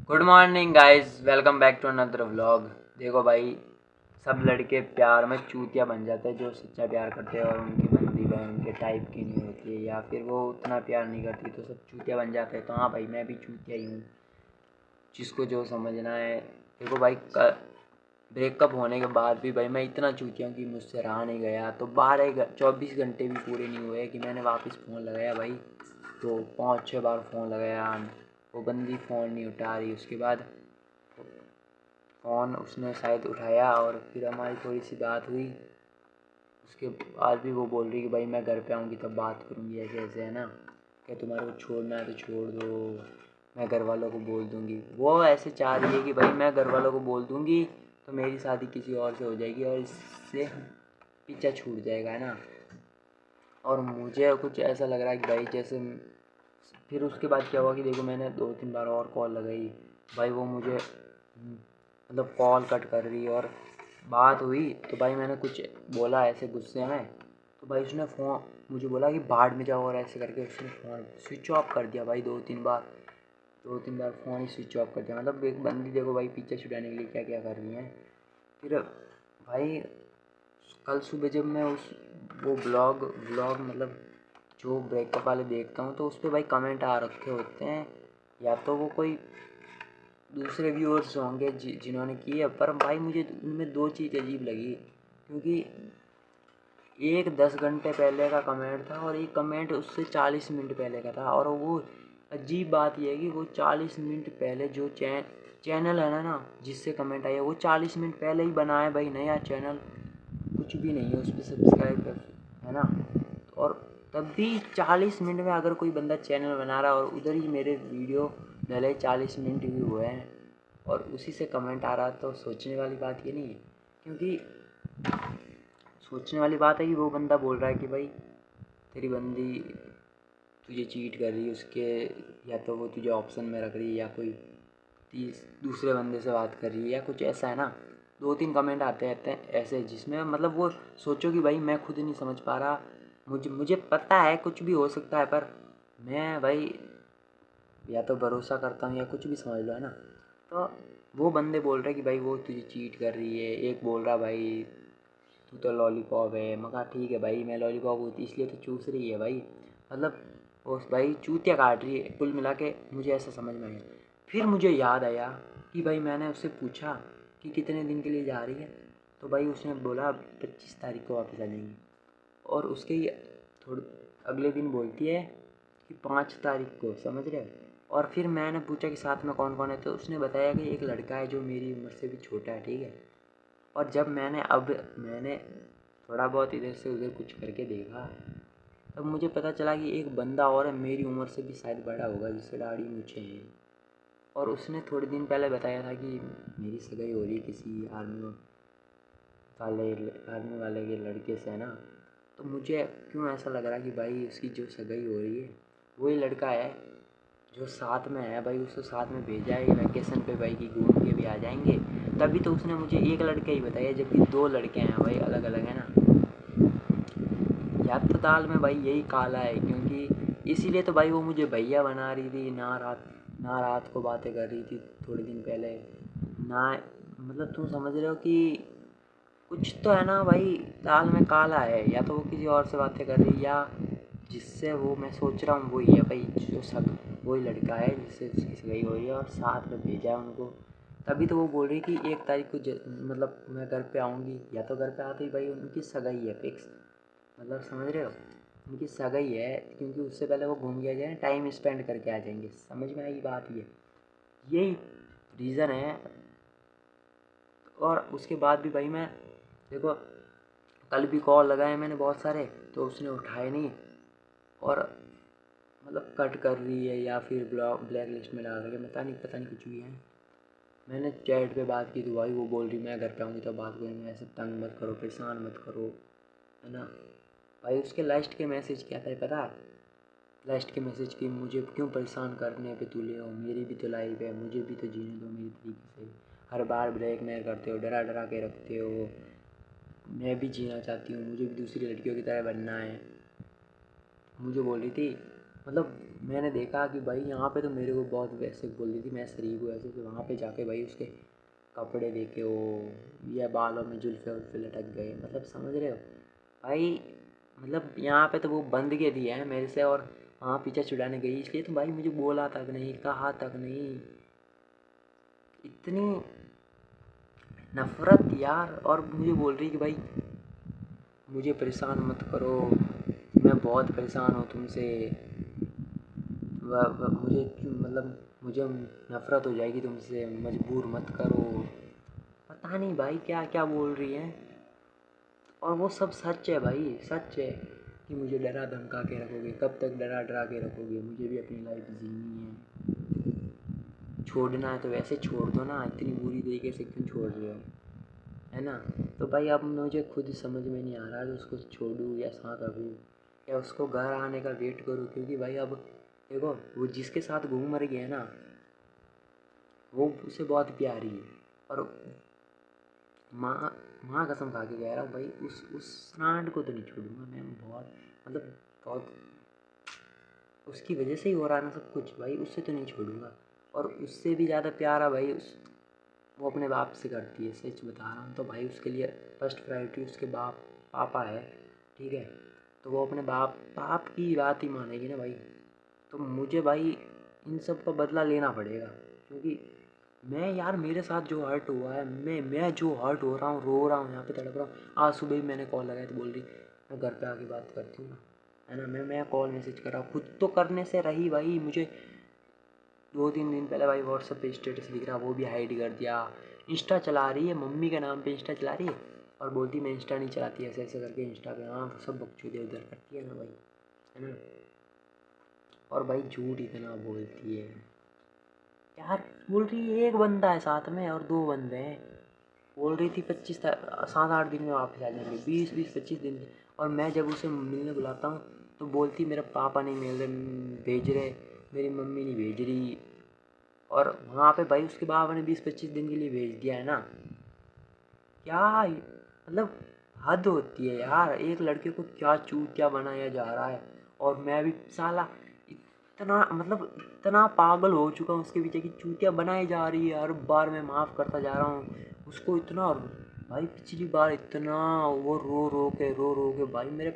Good morning guys, welcome back to another vlog. देखो भाई, सब लड़के प्यार में चूतिया बन जाते हैं जो सच्चा प्यार करते हैं और उनकी बंदी बहन उनके टाइप की नहीं होती है, या फिर वो उतना प्यार नहीं करती तो सब चूतिया बन जाते हैं। तो हाँ भाई, मैं भी चूतिया ही हूँ, जिसको जो समझना है। देखो भाई, ब्रेकअप होने के बाद भी भाई मैं इतना चूतिया हूँ कि मुझसे रहा नहीं गया। तो 24 घंटे भी पूरे नहीं हुए कि मैंने वापस फ़ोन लगाया भाई, तो 5-6 बार फ़ोन लगाया, वो बंदी फ़ोन नहीं उठा रही। उसके बाद फ़ोन उसने शायद उठाया और फिर हमारी थोड़ी सी बात हुई। उसके बाद भी वो बोल रही कि भाई मैं घर पे आऊँगी तब बात करूँगी, ऐसे ऐसे है ना, क्या तुम्हारे को छोड़ना है तो छोड़ दो, मैं घर वालों को बोल दूँगी। वो ऐसे चाह रही है कि भाई मैं घर वालों को बोल दूँगी तो मेरी शादी किसी और से हो जाएगी और इससे पीछा छूट जाएगा, है ना। और मुझे कुछ ऐसा लग रहा है कि भाई जैसे फिर उसके बाद क्या हुआ कि देखो, मैंने 2-3 बार और कॉल लगाई भाई, वो मुझे मतलब कॉल कट कर रही है। और बात हुई तो भाई मैंने कुछ बोला ऐसे गुस्से में, तो भाई उसने फ़ोन मुझे बोला कि भाड़ में जाओ, और ऐसे करके उसने फ़ोन स्विच ऑफ कर दिया भाई। 2-3 बार फ़ोन ही स्विच ऑफ कर दिया। मतलब एक बंदी देखो भाई, पीछे छुड़ाने के लिए क्या क्या कर रही है। फिर भाई कल सुबह जब मैं उस वो ब्लॉग व्लॉग मतलब जो ब्रेकअप वाले देखता हूँ, तो उस पर भाई कमेंट आ रखे होते हैं, या तो वो कोई दूसरे व्यूअर्स होंगे जिन्होंने की है। पर भाई मुझे उनमें दो चीज़ अजीब लगी, क्योंकि एक 10 घंटे पहले का कमेंट था और एक कमेंट उससे 40 मिनट पहले का था। और वो अजीब बात यह है कि वो 40 मिनट पहले जो चैनल है ना जिससे कमेंट आया, वो 40 मिनट पहले ही बना है भाई, नया चैनल कुछ भी नहीं है उस पर सब्सक्राइब कर, है ना। और तब भी 40 मिनट में अगर कोई बंदा चैनल बना रहा है और उधर ही मेरे वीडियो डले 40 मिनट भी हुए हैं और उसी से कमेंट आ रहा, तो सोचने वाली बात ये नहीं है। क्योंकि सोचने वाली बात है कि वो बंदा बोल रहा है कि भाई तेरी बंदी तुझे चीट कर रही है, उसके या तो वो तुझे ऑप्शन में रख रही है, या कोई दूसरे बंदे से बात कर रही है, या कुछ ऐसा है ना। 2-3 कमेंट आते रहते हैं ऐसे, जिसमें मतलब वो सोचो कि भाई मैं खुद नहीं समझ पा रहा, मुझे पता है कुछ भी हो सकता है, पर मैं भाई या तो भरोसा करता हूँ या कुछ भी समझ लो, है ना। तो वो बंदे बोल रहे कि भाई वो तुझे चीट कर रही है, एक बोल रहा भाई तू तो लॉलीपॉप है। मैं कहा ठीक है भाई, मैं लॉलीपॉप होती इसलिए तो चूस रही है भाई, मतलब वो भाई चूतिया काट रही है। कुल मिला के मुझे ऐसा समझ में आया। फिर मुझे याद आया कि भाई मैंने उससे पूछा कि कितने दिन के लिए जा रही है, तो भाई उसने बोला 25 तारीख को वापस आ जाएंगे। और उसके ही थोड़े अगले दिन बोलती है कि 5 तारीख को, समझ रहे हो। और फिर मैंने पूछा कि साथ में कौन कौन है, तो उसने बताया कि एक लड़का है जो मेरी उम्र से भी छोटा है, ठीक है। और जब मैंने थोड़ा बहुत इधर से उधर कुछ करके देखा, तब मुझे पता चला कि एक बंदा और है मेरी उम्र से भी शायद बड़ा होगा, जिससे दाढ़ी मूछें हैं। और उसने थोड़े दिन पहले बताया था कि मेरी सगाई हो रही है किसी वाले आर्मी वाले के लड़के से, है ना। तो मुझे क्यों ऐसा लग रहा कि भाई उसकी जो सगाई हो रही है वही लड़का है जो साथ में है भाई। उसको साथ में भेजा है वैकेशन पे भाई कि घूम के भी आ जाएंगे। तभी तो उसने मुझे एक लड़का ही बताया, जबकि दो लड़के हैं भाई, अलग अलग, है ना। या तो दाल में भाई यही काला है, क्योंकि इसीलिए तो भाई वो मुझे भैया बना रही थी, ना रात को बातें कर रही थी थोड़े दिन पहले ना। मतलब तुम समझ रहे हो कि कुछ तो है ना भाई, दाल में काला है। या तो वो किसी और से बातें कर रही है, या जिससे वो मैं सोच रहा हूँ वही है भाई, जो सब वही लड़का है जिससे उसकी सगाई हो रही है और साथ में भेजा है उनको। तभी तो वो बोल रही थी 1 तारीख को मतलब मैं घर पे आऊँगी, या तो घर पे आते ही भाई उनकी सगाई है फिक्स। मतलब समझ रहे हो, उनकी सगाई है, क्योंकि उससे पहले वो घूम के आ जाए, टाइम स्पेंड करके आ जाएंगे। समझ में आई बात, ये यही रीज़न है। और उसके बाद भी भाई मैं देखो, कल भी कॉल लगाए मैंने बहुत सारे, तो उसने उठाए नहीं। और मतलब कट कर रही है या फिर ब्लैक लिस्ट में डाल रही है, पता नहीं कुछ भी है। मैंने चैट पे बात की तो भाई वो बोल रही मैं घर पे आऊँगी तो बात करेंगे, ऐसे तंग मत करो, परेशान मत करो, है ना। भाई उसके लास्ट के मैसेज क्या था पता है? लास्ट के मैसेज की, मुझे क्यों परेशान करने पे तुले हो, मेरी भी तो लाइफ है, मुझे भी तो जीने दो मेरी तरीके से। हर बार ब्लैकमेल करते हो, डरा डरा के रखते हो। मैं भी जीना चाहती हूँ, मुझे भी दूसरी लड़कियों की तरह बनना है। मुझे बोल रही थी मतलब मैंने देखा कि भाई यहाँ पे तो मेरे को बहुत वैसे बोल रही थी, मैं शरीफ हूँ ऐसे, तो वहाँ पे जाके भाई उसके कपड़े देखे वो, या बालों में जुल्फे उल्फे लटक गए, मतलब समझ रहे हो भाई। मतलब यहाँ पे तो वो बंद के दिए हैं मेरे से, और वहाँ पीछे छुड़ाने गई, इसलिए तो भाई मुझे बोला तक नहीं, कहा तक नहीं। इतनी नफरत यार, और मुझे बोल रही कि भाई मुझे परेशान मत करो, मैं बहुत परेशान हूँ तुमसे, मुझे मतलब मुझे नफरत हो जाएगी तुमसे, मजबूर मत करो। पता नहीं भाई क्या क्या बोल रही हैं, और वो सब सच है भाई, सच है कि मुझे डरा धमका के रखोगे, कब तक डरा डरा के रखोगे, मुझे भी अपनी लाइफ जीनी है, छोड़ना है तो वैसे छोड़ दो ना, इतनी बुरी तरीके से क्यों छोड़ रहे हो, है ना। तो भाई अब मुझे खुद समझ में नहीं आ रहा कि उसको छोड़ूँ या साथ रहूँ, या उसको घर आने का वेट करूँ, क्योंकि भाई अब देखो वो जिसके साथ घूम रही है ना, वो उसे बहुत प्यारी है, और माँ माँ कसम खा के कह रहा हूँ भाई, उस सांड को तो नहीं छोड़ूंगा मैं, बहुत मतलब बहुत उसकी वजह से ही हो रहा है ना सब कुछ भाई, उससे तो नहीं छोड़ूंगा। और उससे भी ज़्यादा प्यारा भाई वो अपने बाप से करती है, सच बता रहा हूँ, तो भाई उसके लिए फर्स्ट प्रायोरिटी उसके बाप पापा है, ठीक है। तो वो अपने बाप बाप की बात ही मानेगी ना भाई, तो मुझे भाई इन सब का बदला लेना पड़ेगा, क्योंकि मैं यार मेरे साथ जो हर्ट हुआ है, मैं जो हर्ट हो रहा हूँ, रो रहा हूँ, यहाँ पे तड़प रहा हूँ। आज सुबह ही मैंने कॉल लगाया तो बोल रही मैं घर पे आके बात करती हूँ ना, है ना। मैं कॉल मैसेज कर रहा हूँ, खुद तो करने से रही भाई, मुझे 2-3 दिन पहले भाई व्हाट्सएप पे स्टेटस दिख रहा, वो भी हाइड कर दिया। इंस्टा चला रही है, मम्मी के नाम पे इंस्टा चला रही है, और बोलती मैं इंस्टा नहीं चलाती, ऐसे ऐसे करके इंस्टा पे, हाँ सब बकचोदी उधर करती है ना भाई, है ना। और भाई झूठ इतना बोलती है यार, बोल रही है एक बंदा है साथ में और 2 बंदे हैं, बोल रही थी 7-8 दिन में वापस आ जाएंगे, 20-25 दिन। और मैं जब उसे मिलने बुलाता हूँ तो बोलती मेरे पापा नहीं मिल रहे, भेज रहे, मेरी मम्मी नहीं भेज रही। और वहाँ पे भाई उसके बाबा ने 20-25 दिन के लिए भेज दिया है ना, क्या मतलब हद होती है यार, एक लड़के को क्या चूतिया बनाया जा रहा है। और मैं भी साला इतना मतलब इतना पागल हो चुका हूँ उसके पीछे, कि चूतिया बनाई जा रही है, हर बार मैं माफ़ करता जा रहा हूँ उसको इतना। और भाई पिछली बार इतना वो रो रो के भाई मेरे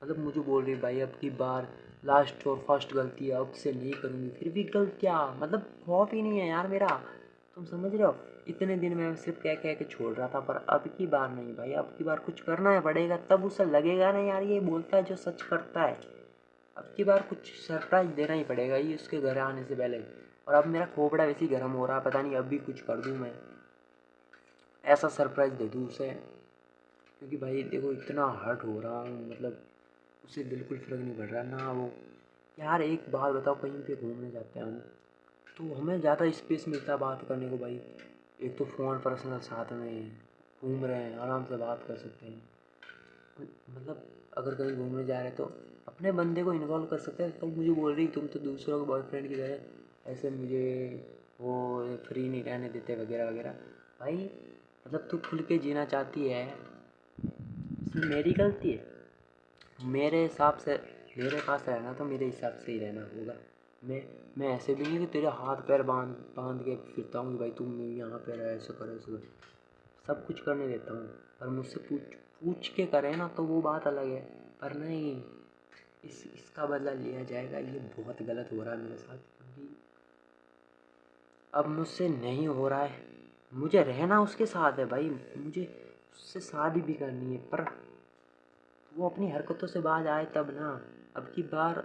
मतलब मुझे बोल रही भाई अब की बार लास्ट और फर्स्ट गलती है, अब से नहीं करूँगी, फिर भी गलतियाँ, मतलब खौफ ही नहीं है यार मेरा, तुम समझ रहे हो। इतने दिन मैं सिर्फ कह कह के छोड़ रहा था, पर अब की बार नहीं भाई, अब की बार कुछ करना है पड़ेगा, तब उसे लगेगा ना यार ये बोलता है जो सच करता है। अब की बार कुछ सरप्राइज़ देना ही पड़ेगा ये उसके घर आने से पहले। और अब मेरा खोपड़ा वैसे ही गर्म हो रहा है, पता नहीं अब भी कुछ कर दूँ मैं, ऐसा सरप्राइज़ दे दूँ उसे, क्योंकि भाई देखो इतना हर्ट हो रहा हूँ, मतलब उसे बिल्कुल फ़र्क नहीं पड़ रहा ना वो। यार एक बात बताओ, कहीं पे घूमने जाते हैं हम तो हमें ज़्यादा स्पेस मिलता है बात करने को भाई, एक तो फ़ोन पर्सनल साथ में, घूम रहे हैं आराम से बात कर सकते हैं, मतलब अगर कहीं घूमने जा रहे हैं तो अपने बंदे को इन्वॉल्व कर सकते हैं। तो मुझे बोल रही तुम तो दूसरों के बॉयफ्रेंड की तरह ऐसे मुझे वो फ्री नहीं रहने देते वगैरह वगैरह। भाई मतलब तू खुल के जीना चाहती है, इसमें मेरी गलती है? मेरे हिसाब से मेरे पास रहना तो मेरे हिसाब से ही रहना होगा। मैं ऐसे भी नहीं कि तेरे हाथ पैर बांध बांध के फिरता हूँ कि भाई तुम यहाँ पे रह, ऐसे करो ऐसे करो, सब कुछ करने देता हूँ। पर मुझसे पूछ पूछ के करें ना तो वो बात अलग है, पर नहीं, इसका बदला लिया जाएगा, ये बहुत गलत हो रहा है मेरे साथ, क्योंकि अब मुझसे नहीं हो रहा है। मुझे रहना उसके साथ है भाई, मुझे उससे शादी भी करनी है, पर वो अपनी हरकतों से बाज आए तब ना। अब की बार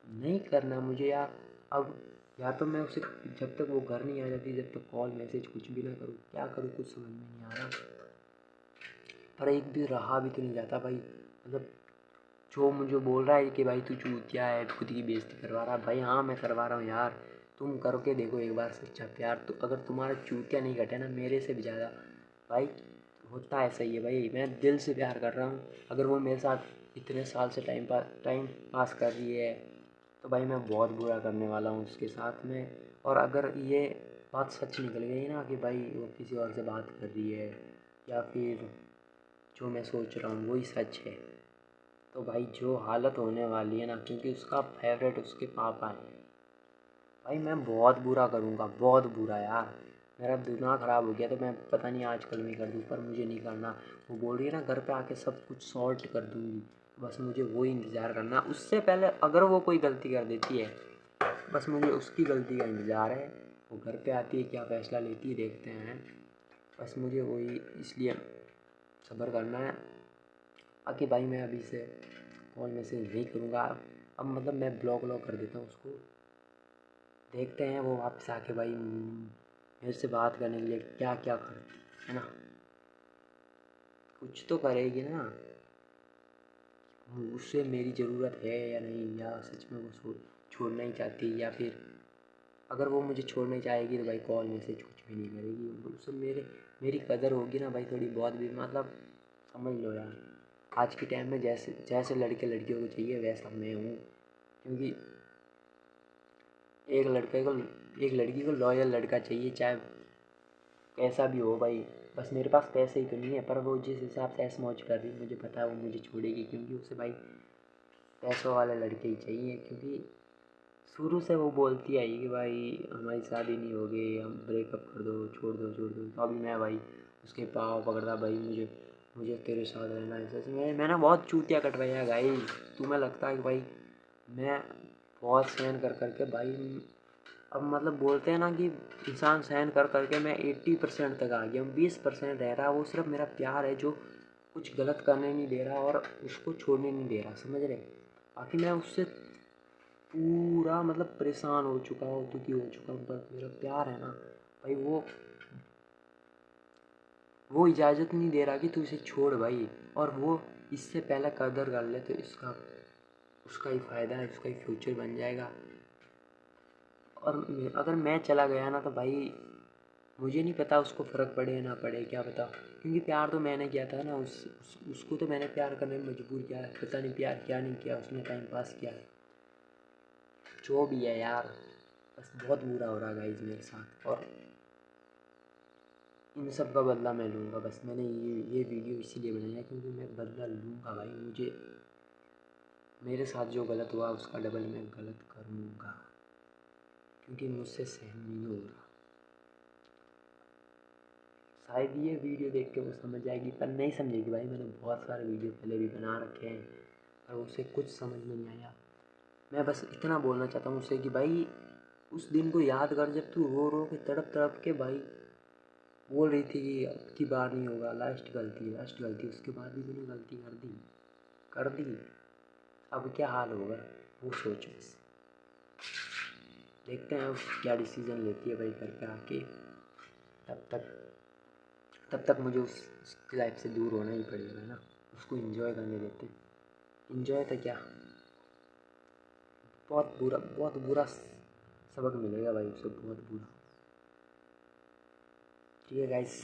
नहीं करना मुझे यार। अब या तो मैं उसे जब तक वो घर नहीं आ जाती, जब तक कॉल मैसेज कुछ भी ना करूँ, क्या करूँ कुछ समझ में नहीं आ रहा। पर एक भी रहा भी तो नहीं जाता भाई, मतलब जो मुझे बोल रहा है कि भाई तू चूतिया है, खुद की बेइज्जती करवा रहा है, भाई हाँ मैं करवा रहा हूँ यार, तुम करके देखो एक बार सच्चा प्यार, तो अगर तुम्हारा चूतिया नहीं घटे ना मेरे से भी ज़्यादा भाई, होता है सही है भाई, मैं दिल से प्यार कर रहा हूँ। अगर वो मेरे साथ इतने साल से टाइम पास कर रही है तो भाई मैं बहुत बुरा करने वाला हूँ उसके साथ में। और अगर ये बात सच निकल गई ना कि भाई वो किसी और से बात कर रही है, या फिर जो मैं सोच रहा हूँ वही सच है, तो भाई जो हालत होने वाली है ना, क्योंकि उसका फेवरेट उसके पापा हैं भाई, मैं बहुत बुरा करूँगा, बहुत बुरा यार। मेरा दिमाग ख़राब हो गया तो मैं पता नहीं आज कल में कर दूँ, पर मुझे नहीं करना। वो बोल रही है ना घर पे आके सब कुछ सॉर्ट कर दूँगी, बस मुझे वो ही इंतज़ार करना। उससे पहले अगर वो कोई गलती कर देती है, बस मुझे उसकी गलती का इंतज़ार है। वो घर पे आती है, क्या फ़ैसला लेती है देखते हैं। बस मुझे वही इसलिए सब्र करना है। बाकी भाई मैं अभी से कॉल मैसेज नहीं करूँगा। अब मतलब मैं ब्लॉक व्लॉक कर देता हूँ उसको। देखते हैं वो वापस आके भाई मेरे से बात करने के लिए क्या क्या करती है ना। कुछ तो करेगी ना। उससे मेरी ज़रूरत है या नहीं, या सच में वो छोड़ना ही चाहती है, या फिर अगर वो मुझे छोड़ना चाहेगी तो भाई कॉल मैसेज कुछ भी नहीं करेगी। उससे मेरी कदर होगी ना भाई थोड़ी बहुत भी, मतलब समझ लो यार। आज के टाइम में जैसे जैसे लड़के लड़कियों को चाहिए वैसा मैं हूँ। क्योंकि एक लड़के को एक लड़की को लॉयल लड़का चाहिए, चाहे कैसा भी हो भाई। बस मेरे पास पैसे ही तो नहीं है, पर वो जिस हिसाब से ऐश मौज कर रही मुझे पता है वो मुझे छोड़ेगी, क्योंकि उसे भाई पैसों वाले लड़के ही चाहिए। क्योंकि शुरू से वो बोलती आई कि भाई हमारी शादी नहीं होगी, हम ब्रेकअप कर दो, छोड़ दो छोड़ दो। तो अभी मैं भाई उसके पाँव पकड़ता, भाई मुझे मुझे तेरे साथ रहना है। सच में मैंने बहुत चूतिया कटवाया गाइस। तुम्हें लगता है कि भाई मैं बहुत सहन कर कर के भाई, अब मतलब बोलते हैं ना कि इंसान सहन कर कर के मैं 80% तक आ गया हूँ। 20% रह रहा, वो सिर्फ मेरा प्यार है जो कुछ गलत करने नहीं दे रहा और उसको छोड़ने नहीं दे रहा, समझ रहे। बाकी मैं उससे पूरा मतलब परेशान हो चुका हूँ, दुखी हो चुका हूँ, पर मेरा प्यार है ना भाई, वो इजाज़त नहीं दे रहा कि तू इसे छोड़ भाई। और वो इससे पहले कदर कर ले तो इसका उसका ही फ़ायदा है, उसका ही फ्यूचर बन जाएगा। और अगर मैं चला गया ना तो भाई मुझे नहीं पता उसको फ़र्क पड़े या ना पड़े, क्या पता। क्योंकि प्यार तो मैंने किया था ना, उसको तो मैंने प्यार करने में मजबूर किया है। पता नहीं प्यार क्या नहीं किया उसने, टाइम पास किया। जो भी है यार, बस बहुत बुरा हो रहा है गाइस मेरे साथ, और इन सब का बदला मैं लूँगा। बस मैंने ये वीडियो इसीलिए बनाई है क्योंकि मैं बदला लूँगा भाई। मुझे मेरे साथ जो गलत हुआ उसका डबल मैं गलत करूँगा, क्योंकि मुझसे सहन नहीं हो रहा। शायद ये वीडियो देख के वो समझ जाएगी, पर नहीं समझेगी भाई। मैंने बहुत सारे वीडियो पहले भी बना रखे हैं, पर उसे कुछ समझ में नहीं आया। मैं बस इतना बोलना चाहता हूँ उसे कि भाई उस दिन को याद कर जब तू रो रो के तड़प तड़प के भाई बोल रही थी कि अब की बार नहीं होगा, लास्ट गलती लास्ट गलती। उसके बाद भी तूने गलती कर दी। अब क्या हाल होगा वो सोच। बस देखते हैं अब क्या डिसीज़न लेती है भाई घर पे आके। तब तक तब तक मुझे उसकी लाइफ से दूर होना ही पड़ेगा ना। उसको एंजॉय करने देते हैं। एंजॉय तो क्या, बहुत बुरा सबक मिलेगा भाई उसे, बहुत बुरा। ठीक है गाइस।